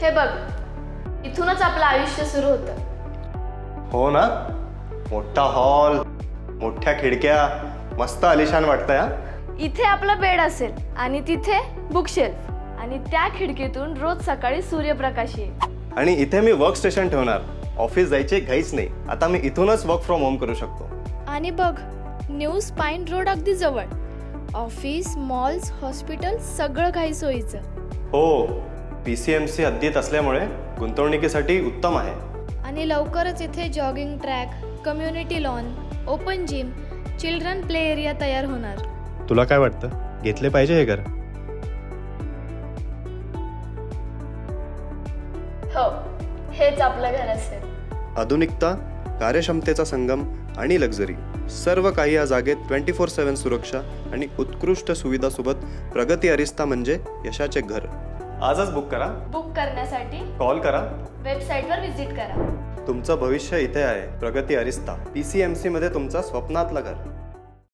हे बघ, इथूनच आपलं आयुष्य सुरू होतं. हो ना, मोठा हॉल, मोठ्या खिडक्या, मस्त आलिशान वाटतंय हा. इथे आपला बेड असेल आणि तिथे बुकशेल्फ आणि त्या खिडकीतून रोज सकाळी सूर्यप्रकाश येईल. आणि इथे मी वर्क स्टेशन ठेवणार. ऑफिस जायची घाईच नाही. आता मी इथूनच वर्क फ्रॉम होम करू शकतो. आणि बघ, न्यू स्पाईन रोड अगदी जवळ. ऑफिस, मॉल्स, हॉस्पिटल सगळं काही सोयीचं. हो, PCMC हद्दीत असल्यामुळे गुंतवणुकीसाठी उत्तम आहे. आणि लवकरच इथे jogging track, community lawn, open gym, children play area तयार होणार. तुला काय वाटतं, घेतले पाहिजे हे घर? हो, हेच आपलं घर असेल. आधुनिकता, कार्यक्षमतेचा संगम आणि लक्झरी, सर्व काही या जागेत 24/7 सुरक्षा आणि उत्कृष्ट सुविधासोबत प्रगती अरिस्ता म्हणजे यशाचे घर. आजच बुक करा. बुक करण्यासाठी कॉल करा. वेबसाईटवर व्हिजिट करा. तुमचं भविष्य इथे आहे. प्रगती अरिस्ता, PCMC मध्ये तुमचं स्वप्नातलं घर.